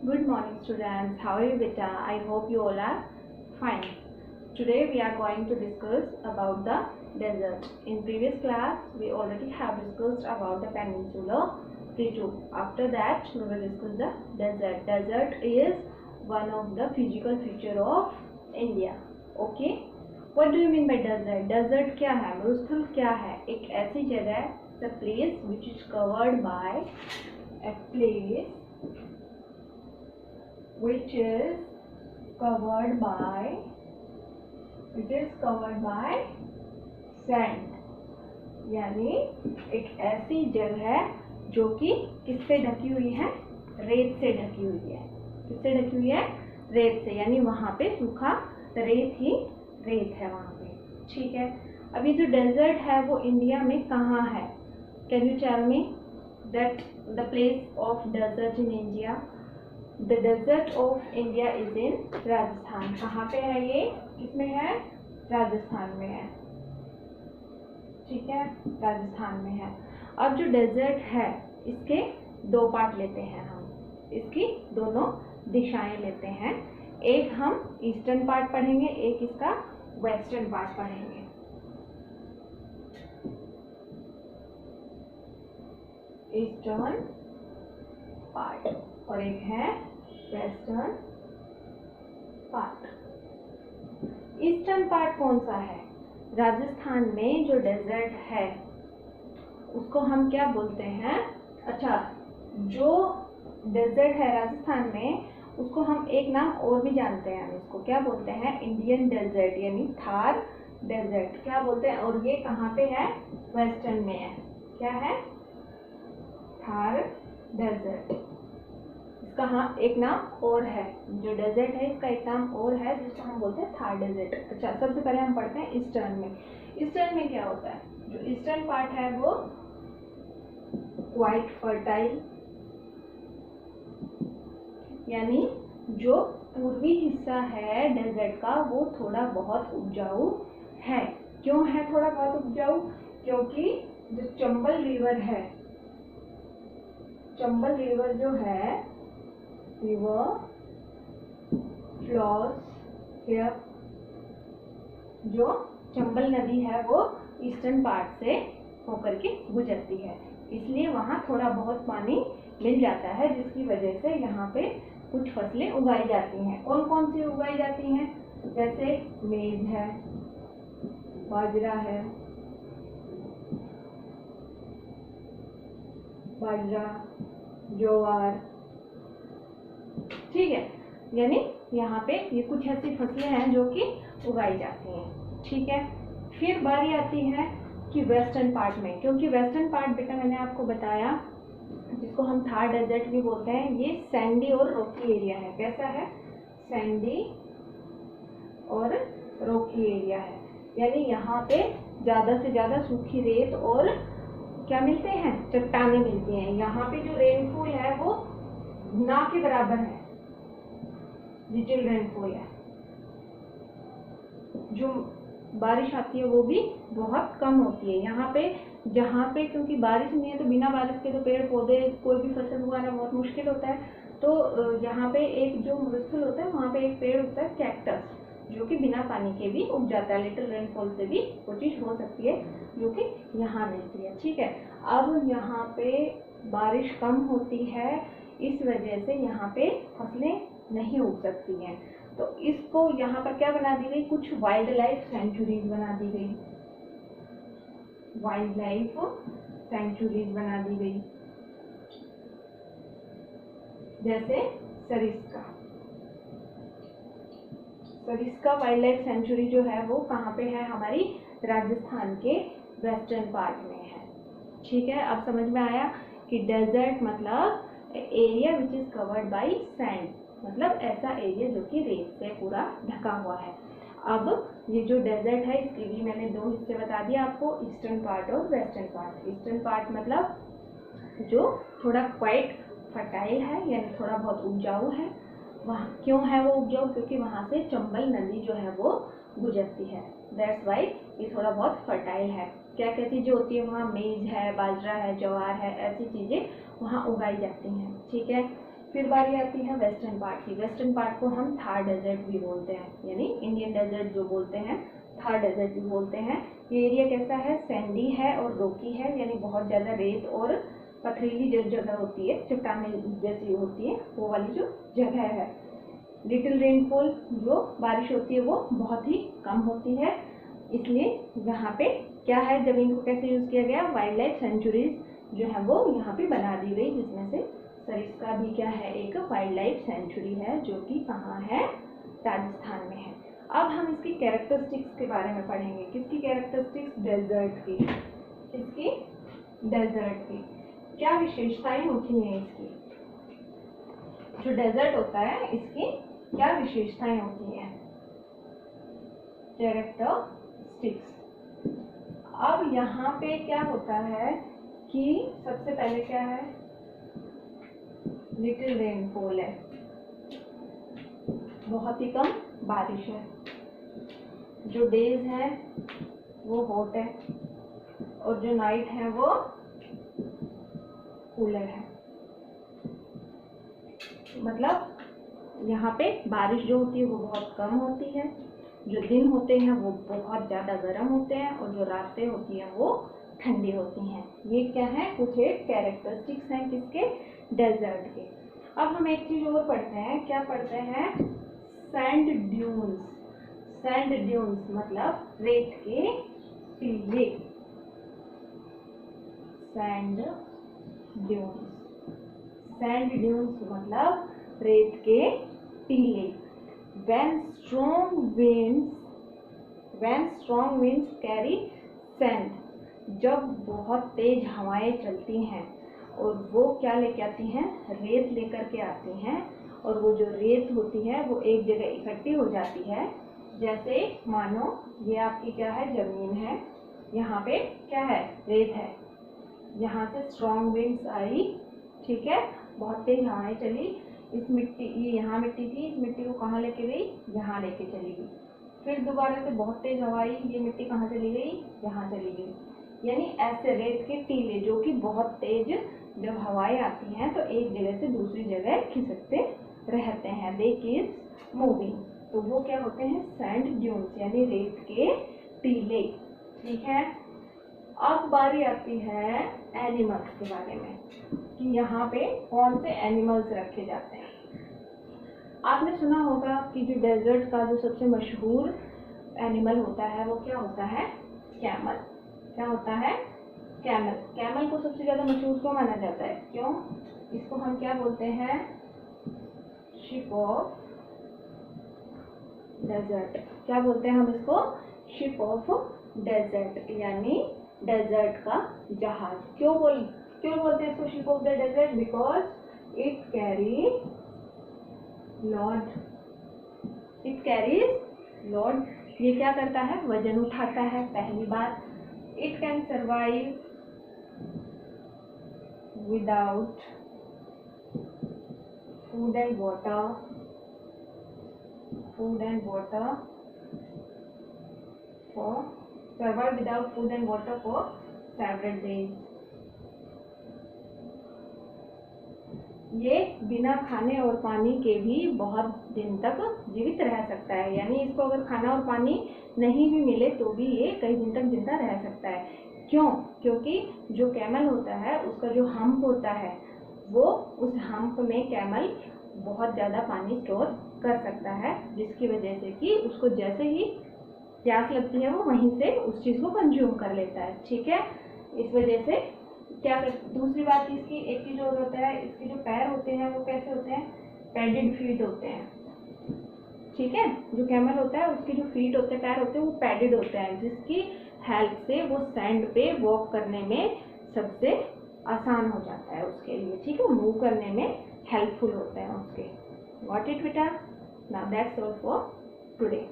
Good morning students. How are you beta? I hope you all are fine. Today we are going to discuss about the desert. In previous class we already have discussed about the peninsular plateau. After that we will discuss the desert. Desert is one of the physical feature of India. Okay? What do you mean by desert? Desert क्या है? मरुस्थल क्या है? एक ऐसी जगह, the place which is covered by a place which is covered by sand. यानी एक ऐसी जगह जो कि किससे ढकी हुई है? रेत से ढकी हुई है. किससे ढकी हुई है? रेत से. यानी वहां पे सूखा रेत ही रेत है वहां पे. ठीक है. अभी जो डेजर्ट है वो इंडिया में कहाँ है? Can you tell me that the place of desert in India? The desert of India is in Rajasthan. कहाँ पे है ये? किसमें है? राजस्थान में है. ठीक है, राजस्थान में है. अब जो डेजर्ट है इसके दो पार्ट लेते हैं हम. इसकी दोनों दिशाएं लेते हैं. एक हम ईस्टर्न पार्ट पढ़ेंगे, एक इसका वेस्टर्न पार्ट पढ़ेंगे. ईस्टर्न पार्ट और एक है वेस्टर्न पार्ट. ईस्टर्न पार्ट कौन सा है? राजस्थान में जो डेजर्ट है उसको हम क्या बोलते हैं? अच्छा, जो डेजर्ट है राजस्थान में उसको हम एक नाम और भी जानते हैं. हम इसको क्या बोलते हैं? इंडियन डेजर्ट यानी थार डेजर्ट. क्या बोलते हैं? और ये कहाँ पे है? वेस्टर्न में है. क्या है? थार डेजर्ट. इसका हाँ एक नाम और है. जो डेजर्ट है इसका एक नाम और है जिसको हम बोलते हैं थार डेजर्ट. अच्छा, सबसे पहले हम पढ़ते हैं ईस्टर्न में. ईस्टर्न में क्या होता है? जो ईस्टर्न पार्ट है वो क्वाइट फर्टाइल, यानी जो पूर्वी हिस्सा है डेजर्ट का वो थोड़ा बहुत उपजाऊ है. क्यों है थोड़ा बहुत उपजाऊ? क्योंकि जो चंबल रिवर है, चंबल रिवर जो है, रिवर फ्लोज हियर. जो चंबल नदी है वो ईस्टर्न पार्ट से होकर के गुजरती है, इसलिए वहां थोड़ा बहुत पानी मिल जाता है, जिसकी वजह से यहाँ पे कुछ फसलें उगाई जाती हैं. कौन कौन सी उगाई जाती हैं? जैसे मेज है, बाजरा है, बाजरा, ज्वार. ठीक है, यानी यहाँ पे ये कुछ ऐसी फसलें हैं जो कि उगाई जाती हैं. ठीक है. फिर बारी आती है कि वेस्टर्न पार्ट में, क्योंकि वेस्टर्न पार्ट बेटा मैंने आपको बताया जिसको हम थार डेजर्ट भी बोलते हैं, ये सैंडी और रॉकी एरिया है. कैसा है? सैंडी और रॉकी एरिया है. यानी यहाँ पे ज्यादा से ज्यादा सूखी रेत और क्या मिलते हैं? चट्टानें मिलती हैं. यहाँ पे जो रेनफॉल है वो ना के बराबर है, लिटिल रेनफॉल है. जो बारिश आती है वो भी बहुत कम होती है यहाँ पे. जहाँ पे क्योंकि बारिश नहीं है तो बिना बारिश के तो पेड़ पौधे कोई भी फसल उगाना बहुत मुश्किल होता है. तो यहाँ पे एक जो मरुस्थल होता है वहाँ पे एक पेड़ होता है कैक्टस, जो कि बिना पानी के भी उग जाता है. लिटिल रेनफॉल से भी वो चीज हो सकती है जो कि यहाँ मिलती है. ठीक है. अब यहाँ पे बारिश कम होती है, इस वजह से यहाँ पे फसलें नहीं उग सकती हैं. तो इसको यहाँ पर क्या बना दी गई? कुछ वाइल्ड लाइफ सेंचुरीज बना दी गई. वाइल्ड लाइफ सेंचुरीज बना दी गई, जैसे Sariska. Sariska wild life sanctuary जो है वो कहाँ पे है? हमारी राजस्थान के वेस्टर्न पार्ट में है. ठीक है. अब समझ में आया कि डेजर्ट मतलब area which is covered by sand, मतलब ऐसा एरिया जो कि रेत से पूरा ढका हुआ है. अब ये जो डेजर्ट है इसके भी मैंने दो हिस्से बता दिए आपको, ईस्टर्न पार्ट और वेस्टर्न पार्ट. ईस्टर्न पार्ट मतलब जो थोड़ा क्वाइट फर्टाइल है, यानी थोड़ा बहुत उपजाऊ है. वहाँ क्यों है वो उपजाऊ? क्योंकि वहां से चंबल नदी जो है वो गुजरती है. दैट्स वाई ये थोड़ा बहुत फर्टाइल है. क्या क्या चीजें होती है वहाँ? मेज है, बाजरा है, ज्वार है, ऐसी चीजें वहाँ उगाई जाती हैं. ठीक है. फिर बारी आती है वेस्टर्न पार्ट की। वेस्टर्न पार्ट को हम थार डेजर्ट भी बोलते हैं, यानी इंडियन डेजर्ट जो बोलते हैं, थार डेजर्ट भी बोलते हैं। ये एरिया कैसा है, सैंडी है और रोकी है, यानी बहुत ज़्यादा रेत और पथरीली जो जगह होती है, चट्टानें जैसी होती है, वो वाली जो जगह है। लिटिल रेनफॉल, जो बारिश होती है वो बहुत ही कम होती है, इसलिए यहाँ पे क्या है, जमीन को कैसे यूज़ किया गया, वाइल्ड लाइफ सेंचुरीज जो है वो यहाँ पे बना दी गई, जिसमें से सरिस्का भी क्या है, एक वाइल्ड लाइफ सेंचुरी है, जो कि कहाँ है, राजस्थान में है। अब हम इसकी कैरेक्टरिस्टिक्स के बारे में पढ़ेंगे। किसकी कैरेक्टरिस्टिक्स, डेजर्ट की। किसकी, डेजर्ट की। क्या विशेषताएं होती हैं इसकी, जो डेजर्ट होता है इसकी क्या विशेषताएं होती हैं, कैरेक्टरिस्टिक्स। अब यहाँ पे क्या होता है कि सबसे पहले क्या है, लिटिल रेनफॉल है, बहुत ही कम बारिश है, जो डेज है वो हॉट है और जो नाइट है वो कूलर है। मतलब यहाँ पे बारिश जो होती है वो बहुत कम होती है, जो दिन होते हैं वो बहुत ज़्यादा गर्म होते हैं और जो रातें होती हैं वो ठंडी होती हैं। ये क्या है, कुछ एक कैरेक्टरिस्टिक्स हैं किसके, डेजर्ट के। अब हम एक चीज़ और पढ़ते हैं, क्या पढ़ते हैं, सैंड ड्यून्स। सैंड ड्यून्स मतलब रेत के टीले, सैंड ड्यून्स। सैंड ड्यून्स मतलब रेत के टीले। When strong winds carry sand, जब बहुत तेज हवाएं चलती हैं और वो क्या लेके आती हैं, रेत लेकर के आती हैं, और वो जो रेत होती है वो एक जगह इकट्ठी हो जाती है। जैसे मानो ये आपकी क्या है, जमीन है, यहाँ पे क्या है, रेत है, यहाँ से स्ट्रॉन्ग विंड्स आई, ठीक है, बहुत तेज हवाएं चली, इस मिट्टी, ये यहाँ मिट्टी थी, इस मिट्टी को कहाँ लेके गई, यहाँ लेके चली गई। फिर दोबारा से बहुत तेज हवा आई, ये मिट्टी कहाँ चली गई, यहाँ चली गई। यानी ऐसे रेत के टीले जो कि बहुत तेज जब हवाएं आती हैं तो एक जगह से दूसरी जगह खिसकते रहते हैं, दे कीप मूविंग, तो वो क्या होते हैं, सैंड ड्यून्स, यानी रेत के टीले। ठीक है, अब बारी आती है एनिमल्स के बारे में, कि यहाँ पे कौन से एनिमल्स रखे जाते हैं। आपने सुना होगा कि जो डेजर्ट का जो सबसे मशहूर एनिमल होता है वो क्या होता है, कैमल। क्या होता है, कैमल। कैमल को सबसे ज़्यादा मशहूर क्यों माना जाता है, क्यों, इसको हम क्या बोलते हैं, शिप ऑफ डेजर्ट। क्या बोलते हैं हम इसको, शिप ऑफ डेजर्ट, यानी डेजर्ट का जहाज। क्यों बोलते हैं इसको ship of the desert, because it carries load. ये क्या करता है, वजन उठाता है, पहली बात। It can survive without food and water for several days। ये बिना खाने और पानी के भी बहुत दिन तक जीवित रह सकता है, यानी इसको अगर खाना और पानी नहीं भी मिले तो भी ये कई दिन तक जिंदा रह सकता है। क्यों, क्योंकि जो कैमल होता है उसका जो हम्प होता है वो, उस हम्प में कैमल बहुत ज़्यादा पानी स्टोर कर सकता है, जिसकी वजह से कि उसको जैसे ही प्यास लगती है वो वहीं से उस चीज़ को कंज्यूम कर लेता है। ठीक है, इस वजह से क्या दूसरी बात इसकी एक चीज़ और होता है, इसके जो पैर होते हैं वो कैसे होते हैं, पैडेड फीट होते हैं। ठीक है, जो कैमल होता है उसके जो फीट होते हैं, पैर होते हैं, वो पैडेड होते हैं, जिसकी हेल्प से वो सैंड पे वॉक करने में सबसे आसान हो जाता है उसके लिए। ठीक है, मूव करने में हेल्पफुल होते हैं उसके। गॉट इट बेटा, now that's all for today.